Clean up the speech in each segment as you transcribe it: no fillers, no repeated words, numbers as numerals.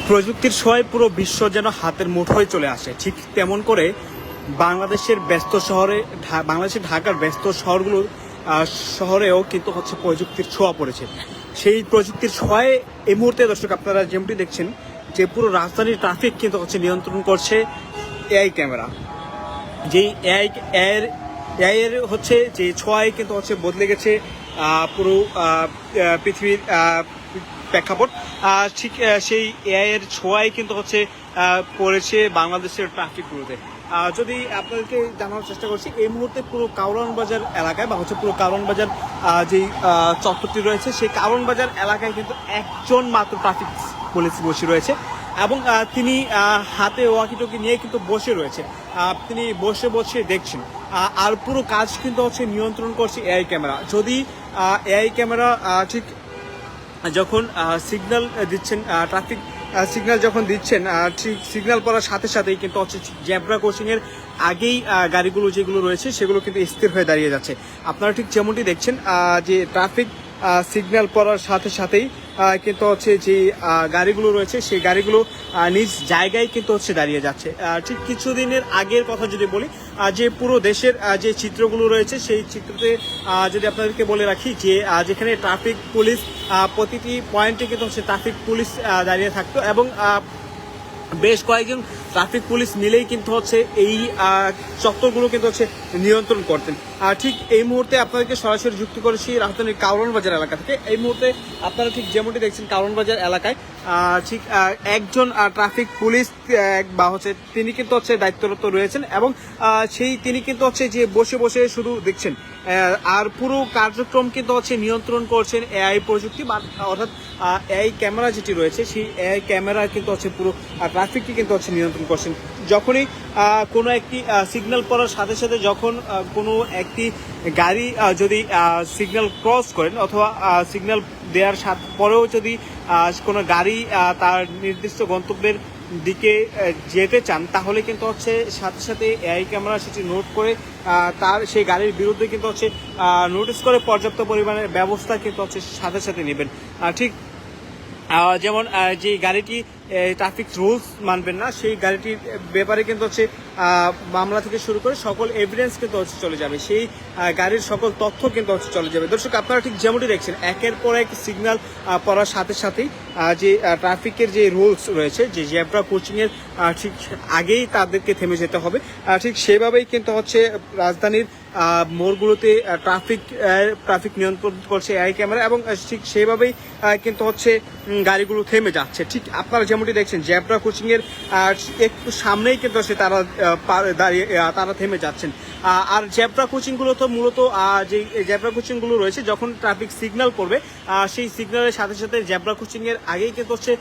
প্রযুক্তির ছোঁয়ায় পুরো বিশ্ব যেন হাতের মুঠোয় চলে আসে, ঠিক তেমন করে বাংলাদেশের ব্যস্ত শহরে বাংলাদেশের ঢাকার ব্যস্ত শহরেও কিন্তু হচ্ছে প্রযুক্তির ছোঁয়া পড়েছে। সেই প্রযুক্তির ছোঁয়ায় এই মুহূর্তে দর্শক আপনারা যেমনটি দেখছেন যে পুরো রাজধানীর ট্রাফিক কিন্তু হচ্ছে নিয়ন্ত্রণ করছে এআই ক্যামেরা। যেই এআই এর হচ্ছে যে ছোঁয়ায় কিন্তু হচ্ছে বদলে গেছে পুরো পৃথিবীর প্রেক্ষাপট। ঠিক সেই এআই এর ছোঁয়ায় কিন্তু হচ্ছে পড়েছে বাংলাদেশের ট্রাফিকগুলোতে। যদি আপনাদেরকে জানানোর চেষ্টা করছি, এই মুহূর্তে পুরো কারওয়ান বাজার এলাকায় বা হচ্ছে পুরো কারওয়ান বাজার যেই চত্বরটি রয়েছে, সেই কারওয়ান বাজার এলাকায় কিন্তু একজন মাত্র ট্রাফিক পুলিশ বসে রয়েছে এবং তিনি হাতে ওয়াকিটকি নিয়ে কিন্তু বসে রয়েছে। তিনি বসে বসে দেখছেন আর পুরো কাজ কিন্তু হচ্ছে নিয়ন্ত্রণ করছে এআই ক্যামেরা। যদি এআই ক্যামেরা ঠিক যখন সিগন্যাল দিচ্ছেন, ট্রাফিক সিগন্যাল যখন দিচ্ছেন, ঠিক সিগন্যাল পড়ার সাথে সাথেই কিন্তু হচ্ছে জেব্রা ক্রসিংয়ের আগেই গাড়িগুলো যেগুলো রয়েছে সেগুলো কিন্তু স্থির হয়ে দাঁড়িয়ে যাচ্ছে। আপনারা ঠিক যেমনটি দেখছেন যে ট্রাফিক সিগন্যাল পড়ার সাথে সাথেই কিন্তু হচ্ছে যে গাড়িগুলো রয়েছে সেই গাড়িগুলো নিজ জায়গায় কিন্তু হচ্ছে দাঁড়িয়ে যাচ্ছে। ঠিক কিছুদিনের আগের কথা যদি বলি, যে পুরো দেশের যে চিত্রগুলো রয়েছে সেই চিত্রতে যদি আপনাদেরকে বলে রাখি যে যেখানে ট্রাফিক পুলিশ প্রতিটি পয়েন্টে কিন্তু হচ্ছে ট্রাফিক পুলিশ দাঁড়িয়ে থাকতো এবং বেশ কয়েকজন ট্রাফিক পুলিশ মিলেই কিন্তু হচ্ছে এই চত্বরগুলো কিন্তু হচ্ছে নিয়ন্ত্রণ করতেন। ঠিক এই মুহূর্তে আপনাদেরকে সরাসরি যুক্ত করেছি রাজধানীর কারওয়ান বাজার এলাকা থেকে। এই মুহূর্তে আপনারা ঠিক যেমনটি দেখছেন কারওয়ান বাজার এলাকায় ঠিক একজন ট্রাফিক পুলিশ বা হচ্ছে তিনি কিন্তু হচ্ছে দায়িত্বরত রয়েছেন এবং তিনি কিন্তু হচ্ছে যে বসে বসে শুধু দেখছেন আর পুরো কার্যক্রম কিন্তু হচ্ছে নিয়ন্ত্রণ করছেন এআই প্রযুক্তি বা অর্থাৎ এআই ক্যামেরা যেটি রয়েছে সেই এআই ক্যামেরা কিন্তু হচ্ছে পুরো ট্রাফিককে কিন্তু হচ্ছে নিয়ন্ত্রণ করছেন। যখনই কোনো একটি সিগন্যাল পড়ার সাথে সাথে যখন কোনো একটি গাড়ি যদি সিগন্যাল ক্রস করেন অথবা সিগন্যাল দেওয়ার পরেও যদি কোনো গাড়ি তার নির্দিষ্ট গন্তব্যের দিকে যেতে চান, তাহলে কিন্তু হচ্ছে সাথে সাথে এআই ক্যামেরা সেটি নোট করে তার সেই গাড়ির বিরুদ্ধে কিন্তু হচ্ছে নোটিশ করে পর্যাপ্ত পরিমাণের ব্যবস্থা কিন্তু হচ্ছে সাথে সাথে নেবেন। ঠিক যেমন যে গাড়িটি ট্রাফিক রুলস মানবেন না সেই গাড়িটির ব্যাপারে কিন্তু হচ্ছে মামলা থেকে শুরু করে সকল এভিডেন্স কিন্তু হচ্ছে চলে যাবে, সেই গাড়ির সকল তথ্য কিন্তু হচ্ছে চলে যাবে। দর্শক আপনারা ঠিক যেমনটি দেখছেন একের পর এক সিগন্যাল পড়ার সাথে সাথেই যে ট্রাফিকের যে রুলস রয়েছে যে জেব্রা ক্রসিংয়ের ঠিক আগেই তাদেরকে থেমে যেতে হবে, ঠিক সেভাবেই কিন্তু হচ্ছে রাজধানীর মোড়গুলোতে ট্রাফিক নিয়ন্ত্রণ করছে এআই ক্যামেরা এবং ঠিক সেইভাবেই কিন্তু হচ্ছে গাড়িগুলো থেমে যাচ্ছে। ঠিক আপনারা যেমনটি দেখছেন জেব্রা ক্রসিংয়ের একটু সামনেই কিন্তু সে তারা থেমে যাচ্ছেন। আর জেব্রা ক্রসিংগুলো তো মূলত যে জেব্রা ক্রসিংগুলো রয়েছে যখন ট্রাফিক সিগন্যাল করবে সেই সিগন্যালের সাথে সাথে জেব্রা ক্রসিংয়ের আগেই কিন্তু হচ্ছে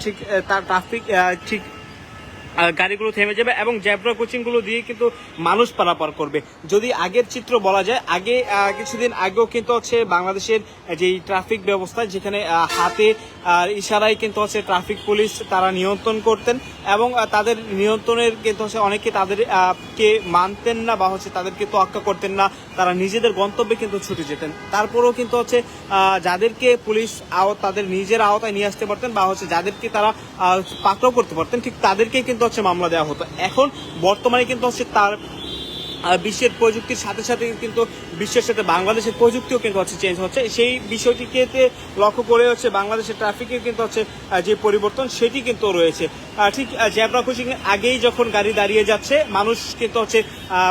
ঠিক তার ট্রাফিক ঠিক গাড়িগুলো থেমে যাবে এবং জেব্রা ক্রসিংগুলো দিয়ে কিন্তু মানুষ পারাপার করবে। যদি আগের চিত্র বলা যায়, আগে কিছুদিন আগেও কিন্তু হচ্ছে বাংলাদেশের যেই ট্রাফিক ব্যবস্থা যেখানে হাতে ইশারায় কিন্তু হচ্ছে ট্রাফিক পুলিশ তারা নিয়ন্ত্রণ করতেন এবং তাদের নিয়ন্ত্রণের কিন্তু হচ্ছে অনেকে তাদেরকে মানতেন না বা হচ্ছে তাদেরকে তোয়াক্কা করতেন না, তারা নিজেদের গন্তব্যে কিন্তু ছুটে যেতেন। তারপরেও কিন্তু হচ্ছে যাদেরকে পুলিশ তাদের নিজের আওতায় নিয়ে আসতে পারতেন বা হচ্ছে যাদেরকে তারা পাকড়াও করতে পারতেন ঠিক তাদেরকে কিন্তু হচ্ছে মামলা দেওয়া হতো। এখন বর্তমানে কিন্তু হচ্ছে তার বিশ্বের প্রযুক্তির সাথে সাথে কিন্তু বিশ্বের সাথে বাংলাদেশের প্রযুক্তিও কিন্তু হচ্ছে চেঞ্জ হচ্ছে, সেই বিষয়টিকে লক্ষ্য করে হচ্ছে বাংলাদেশের ট্রাফিকের কিন্তু হচ্ছে যে পরিবর্তন সেটি কিন্তু রয়েছে। ঠিক জেব্রা ক্রসিং আগেই যখন গাড়ি দাঁড়িয়ে যাচ্ছে মানুষ কিন্তু হচ্ছে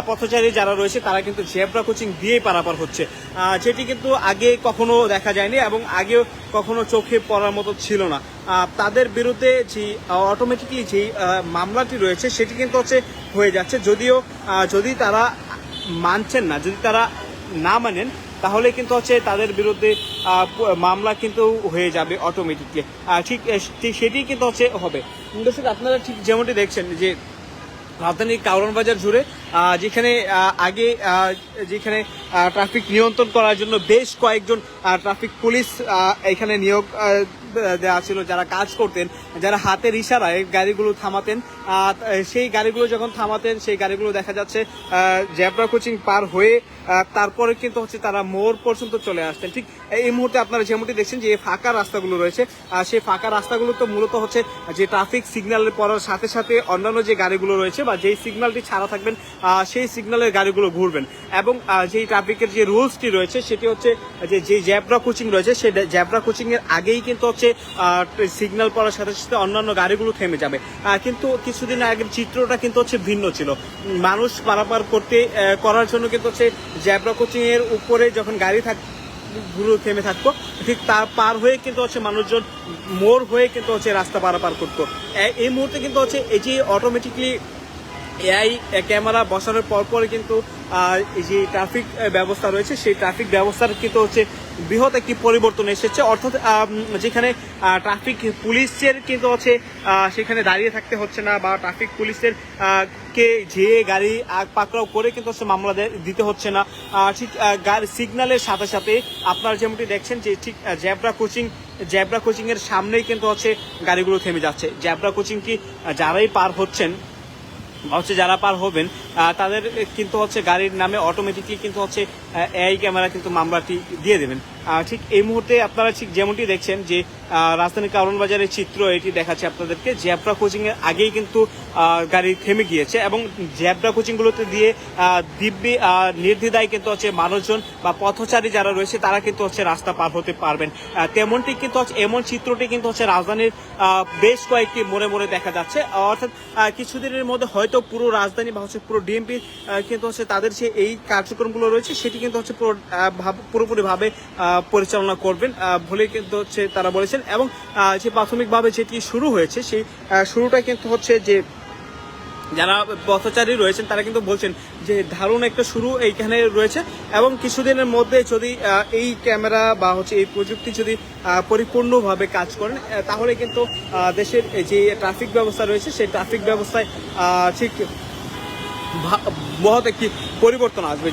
পথচারী যারা রয়েছে তারা কিন্তু জেব্রা ক্রসিং দিয়েই পারাপার হচ্ছে, যেটি কিন্তু আগে কখনো দেখা যায়নি এবং আগেও কখনো চোখে পড়ার মতো ছিল না। তাদের বিরুদ্ধে যে অটোমেটিকলি যে মামলাটি রয়েছে সেটি কিন্তু হচ্ছে হয়ে যাচ্ছে, যদিও যদি তারা মানছেন না, যদি তারা না মানেন তাহলে কিন্তু হচ্ছে তাদের বিরুদ্ধে মামলা কিন্তু হয়ে যাবে অটোমেটিকলি, ঠিক সেটি কিন্তু হচ্ছে হবে। দর্শক আপনারা ঠিক যেমনটি দেখছেন যে রাজধানীর কারওয়ান বাজার জুড়ে যেখানে আগে যেখানে ট্রাফিক নিয়ন্ত্রণ করার জন্য বেশ কয়েকজন ট্রাফিক পুলিশ এখানে নিয়োগ দেওয়া ছিল, যারা কাজ করতেন, যারা হাতের ইশারায় গাড়িগুলো থামাতেন, সেই গাড়িগুলো যখন থামাতেন সেই গাড়িগুলো দেখা যাচ্ছে জেব্রা ক্রসিং পার হয়ে তারপরে কিন্তু হচ্ছে তারা মোড় পর্যন্ত চলে আসতেন। ঠিক এই মুহূর্তে আপনারা যেমনটি দেখছেন যে ফাঁকা রাস্তাগুলো রয়েছে, সেই ফাঁকা রাস্তাগুলো তো মূলত হচ্ছে যে ট্রাফিক সিগন্যালের পড়ার সাথে সাথে অন্যান্য যে গাড়িগুলো রয়েছে বা যেই সিগন্যালটি ছাড়া থাকবেন সেই সিগন্যালের গাড়িগুলো ঘুরবেন। এবং যেই ট্রাফিকের যে রুলসটি রয়েছে সেটি হচ্ছে যে জেব্রা ক্রসিং রয়েছে সেই জেব্রা ক্রসিং এর আগেই কিন্তু হচ্ছে সিগন্যাল পড়ার সাথে সাথে অন্যান্য গাড়িগুলো থেমে যাবে। কিন্তু কিছুদিন আগের চিত্রটা কিন্তু হচ্ছে ভিন্ন ছিল। মানুষ পারাপার করার জন্য কিন্তু হচ্ছে জেব্রা ক্রসিং এর উপরে যখন গাড়ি গুলো থেমে থাকতো, ঠিক তার পার হয়ে কিন্তু হচ্ছে মানুষজন মোড় হয়ে কিন্তু হচ্ছে রাস্তা পারাপার করতো। এই মুহূর্তে কিন্তু হচ্ছে এই যে অটোমেটিকলি এআই ক্যামেরা বসানোর পরে কিন্তু এই যে ট্রাফিক ব্যবস্থা রয়েছে সেই ট্রাফিক ব্যবস্থার কিন্তু হচ্ছে বৃহৎ একটি পরিবর্তন এসেছে। অর্থাৎ যেখানে ট্রাফিক পুলিশের কিন্তু হচ্ছে সেখানে দাঁড়িয়ে থাকতে হচ্ছে না, বা ট্রাফিক পুলিশের কে যে গাড়ি পাকড়াও করে কিন্তু হচ্ছে মামলা দিতে হচ্ছে না। ঠিক গাড়ি সিগন্যালের সাথে সাথে আপনারা যেমনটি দেখছেন যে ঠিক জেব্রা ক্রসিং এর সামনেই কিন্তু হচ্ছে গাড়িগুলো থেমে যাচ্ছে। জেব্রা ক্রসিংটি যারাই পার যারা পার হবেন তাদের কিন্তু হচ্ছে গাড়ির নামে অটোমেটিকলি কিন্তু হচ্ছে এআই ক্যামেরা কিন্তু মামলাটি দিয়ে দেবেন। ঠিক এই মুহূর্তে আপনারা ঠিক যেমনটি দেখছেন যে রাজধানীর কারওয়ান বাজারের চিত্র এটি দেখাচ্ছে আপনাদেরকে। জেব্রা ক্রসিং এর আগেই কিন্তু গাড়ি থেমে গিয়েছে এবং জেব্রা ক্রসিংগুলোতে দিয়ে দিব্যি নির্দ্বিধায় কিন্তু হচ্ছে মানুষজন বা পথচারী যারা রয়েছে তারা কিন্তু হচ্ছে রাস্তা পার হতে পারবেন। তেমনটি কিন্তু হচ্ছে এমন চিত্রটি কিন্তু হচ্ছে রাজধানীর বেশ কয়েকটি মোড়ে মোড়ে দেখা যাচ্ছে। অর্থাৎ কিছুদিনের মধ্যে হয়তো পুরো রাজধানী বা হচ্ছে পুরো ডিএমপি কিন্তু হচ্ছে তাদের যে এই কার্যক্রমগুলো রয়েছে সেটি কিন্তু হচ্ছে পুরোপুরিভাবে পরিচালনা করবেন বলে কিন্তু হচ্ছে তারা বলেছেন। এবং যে প্রাথমিকভাবে যেটি শুরু হয়েছে সেই শুরুটা কিন্তু হচ্ছে যে যারা পথচারী রয়েছেন তারা কিন্তু বলছেন যে দারুণ একটা শুরু এইখানে রয়েছে এবং কিছুদিনের মধ্যে যদি এই ক্যামেরা বা হচ্ছে এই প্রযুক্তি যদি পরিপূর্ণভাবে কাজ করেন তাহলে কিন্তু দেশের যে ট্রাফিক ব্যবস্থা রয়েছে সেই ট্রাফিক ব্যবস্থায় ঠিক মহৎ একটি পরিবর্তন আসবে।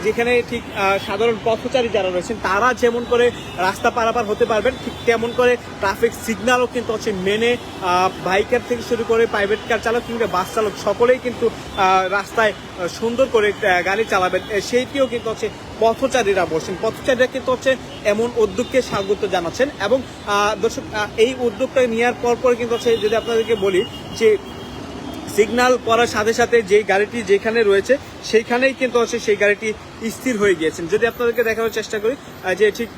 যেখানে ঠিক সাধারণ পথচারী যারা রয়েছেন তারা যেমন করে রাস্তা পারাপার হতে পারবেন, ঠিক তেমন করে ট্রাফিক সিগন্যালও কিন্তু হচ্ছে মেনে বাইকার থেকে শুরু করে প্রাইভেট কার চালক কিংবা বাস চালক সকলেই কিন্তু রাস্তায় সুন্দর করে গাড়ি চালাবেন, সেইটিও কিন্তু হচ্ছে পথচারীরা বলছেন। পথচারীরা কিন্তু হচ্ছে এমন উদ্যোগকে স্বাগত জানাচ্ছেন। এবং দর্শক এই উদ্যোগটা নেওয়ার পর কিন্তু হচ্ছে যদি আপনাদেরকে বলি যে সিগন্যাল করার সাথে সাথে যে গাড়িটি যেখানে রয়েছে সেইখানেই কিন্তু হচ্ছে সেই গাড়িটি স্থির হয়ে গিয়েছেন। যদি আপনাদেরকে দেখানোর চেষ্টা করি যে ঠিক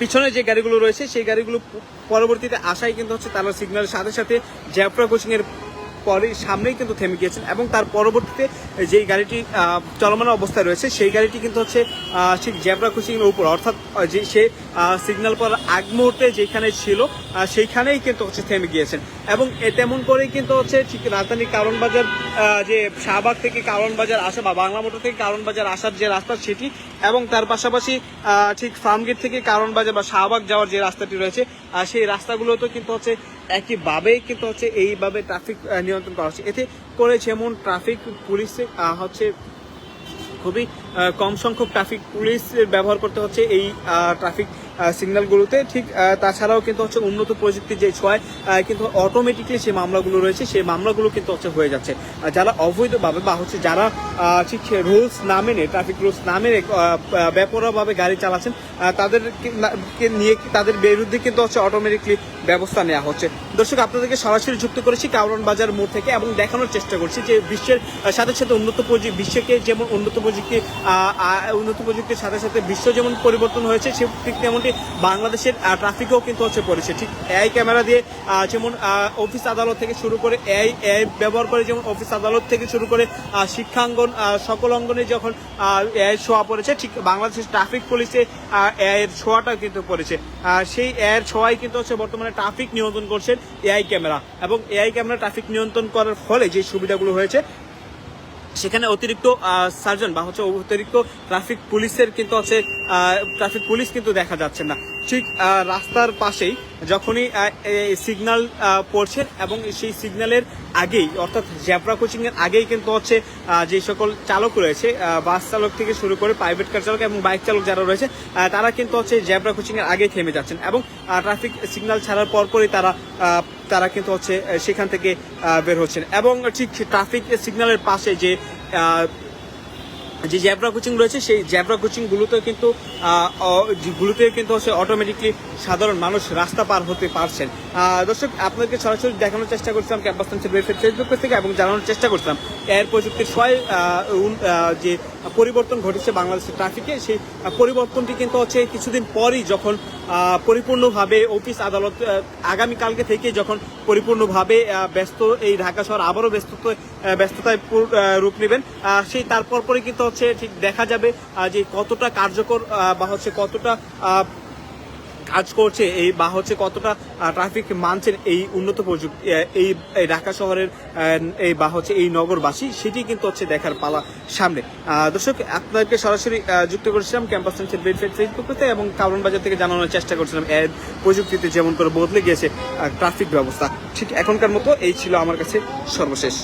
পিছনে যে গাড়িগুলো রয়েছে সেই গাড়িগুলো পরবর্তীতে আসায় কিন্তু হচ্ছে তারা সিগন্যালের সাথে সাথে জেব্রা ক্রসিং এর পরে সামনেই কিন্তু থেমে গিয়েছেন এবং তার পরবর্তীতে যেই গাড়িটি চলমান অবস্থায় রয়েছে সেই গাড়িটি কিন্তু হচ্ছে ঠিক জেব্রা ক্রসিং এর উপর, অর্থাৎ যে সে সিগন্যাল পর আগ মুহূর্তে যেখানে ছিল সেইখানেই কিন্তু হচ্ছে থেমে গিয়েছেন। এবং তেমন করেই কিন্তু হচ্ছে ঠিক রাজধানীর কারওয়ান বাজার যে শাহবাগ থেকে কারওয়ান বাজার আসা বা বাংলা মোটর থেকে কারওয়ান বাজার আসার যে রাস্তা সেটি এবং তার পাশাপাশি ঠিক ফার্মগেট থেকে কারওয়ান বাজার বা শাহবাগ যাওয়ার যে রাস্তাটি রয়েছে সেই রাস্তাগুলোতে কিন্তু হচ্ছে একইভাবেই কিন্তু হচ্ছে এইভাবে ট্রাফিক নিয়ন্ত্রণ করা হচ্ছে। এতে করে যেমন ট্রাফিক পুলিশ হচ্ছে খুবই কম সংখ্যক ট্রাফিক পুলিশ ব্যবহার করতে হচ্ছে এই ট্রাফিক সিগন্যালগুলোতে, ঠিক তাছাড়াও কিন্তু হচ্ছে উন্নত প্রযুক্তির যে ছোঁয়ায় কিন্তু অটোমেটিকলি যে মামলাগুলো রয়েছে সেই মামলাগুলো কিন্তু হচ্ছে হয়ে যাচ্ছে। যারা অবৈধভাবে বা হচ্ছে যারা ঠিক রুলস না মেনে ট্রাফিক রুলস না মেনে বেপরোয়াভাবে গাড়ি চালাচ্ছেন তাদেরকে নিয়ে তাদের বিরুদ্ধে কিন্তু হচ্ছে অটোমেটিকলি ব্যবস্থা নেওয়া হচ্ছে। দর্শক আপনাদেরকে সরাসরি যুক্ত করেছি কারওয়ান বাজার মোড় থেকে এবং দেখানোর চেষ্টা করছি যে বিশ্বের সাথে সাথে বিশ্বকে যেমন উন্নত প্রযুক্তির সাথে সাথে বিশ্ব যেমন পরিবর্তন হয়েছে সে ঠিক তেমনটি বাংলাদেশের ট্রাফিকও কিন্তু হচ্ছে পড়েছে। ঠিক এআই ক্যামেরা দিয়ে যেমন অফিস আদালত থেকে শুরু করে এআই ব্যবহার করে যেমন অফিস আদালত থেকে শুরু করে শিক্ষাঙ্গন সকল অঙ্গনে যখন এআই ছোঁয়া পড়েছে, ঠিক বাংলাদেশের ট্রাফিক পুলিশে এআই এর ছোঁয়াটাও কিন্তু পড়েছে। সেই এআই এর ছোঁয়াই কিন্তু হচ্ছে বর্তমানে ট্রাফিক নিয়ন্ত্রণ করছেন এআই ক্যামেরা এবং এআই ক্যামেরা ট্রাফিক নিয়ন্ত্রণ করার ফলে যে সুবিধাগুলো হয়েছে সেখানে অতিরিক্ত সার্জন বা হচ্ছে অতিরিক্ত ট্রাফিক পুলিশের কিন্তু হচ্ছে ট্রাফিক পুলিশ কিন্তু দেখা যাচ্ছে না। ঠিক রাস্তার পাশেই যখনই সিগন্যাল পড়ছেন এবং সেই সিগন্যালের আগেই অর্থাৎ জেব্রা ক্রসিং এর আগেই কিন্তু হচ্ছে যে সকল চালক রয়েছে, বাস চালক থেকে শুরু করে প্রাইভেট কার চালক এবং বাইক চালক যারা রয়েছে, তারা কিন্তু হচ্ছে জেব্রা ক্রসিং এর আগেই থেমে যাচ্ছেন এবং ট্রাফিক সিগন্যাল ছাড়ার পরপরই তারা কিন্তু হচ্ছে সেখান থেকে বের হচ্ছেন। এবং ঠিক ট্রাফিক সিগন্যালের পাশে যে জ্যাব্রা কোচিং রয়েছে, সেই জ্যাব্রা কোচিং গুলোতে কিন্তু হচ্ছে অটোমেটিকলি সাধারণ মানুষ রাস্তা পার হতে পারছেন। দর্শক, আপনাদেরকে সরাসরি দেখানোর চেষ্টা করছিলাম ক্যাম্পাস টাইমসের ফেসবুক পেজ থেকে এবং জানানোর চেষ্টা করছিলাম এর প্রযুক্তির যে পরিবর্তন ঘটেছে বাংলাদেশের ট্রাফিকে, সেই পরিবর্তনটি কিন্তু হচ্ছে কিছুদিন পরই যখন পরিপূর্ণভাবে অফিস আদালত আগামীকালকে থেকে যখন পরিপূর্ণভাবে এই ঢাকা শহর আবারও ব্যস্ততায় রূপ নেবেন, সেই তারপর পরে কিন্তু হচ্ছে ঠিক দেখা যাবে যে কতটা কার্যকর বা হচ্ছে কতটা কাজ করছে বা হচ্ছে কতটা ট্রাফিক মানছেন এই উন্নত প্রযুক্তি এই ঢাকা শহরের বা হচ্ছে এই নগরবাসী, সেটি কিন্তু হচ্ছে দেখার পালা সামনে। দর্শক, আপনাদেরকে সরাসরি যুক্ত করেছিলাম ক্যাম্পাস টাইমসের ফেসবুক পেজে এবং কারণ বাজার থেকে জানানোর চেষ্টা করছিলাম এর প্রযুক্তিতে যেমন করে বদলে গিয়েছে ট্রাফিক ব্যবস্থা। ঠিক এখনকার মতো এই ছিল আমার কাছে সর্বশেষ।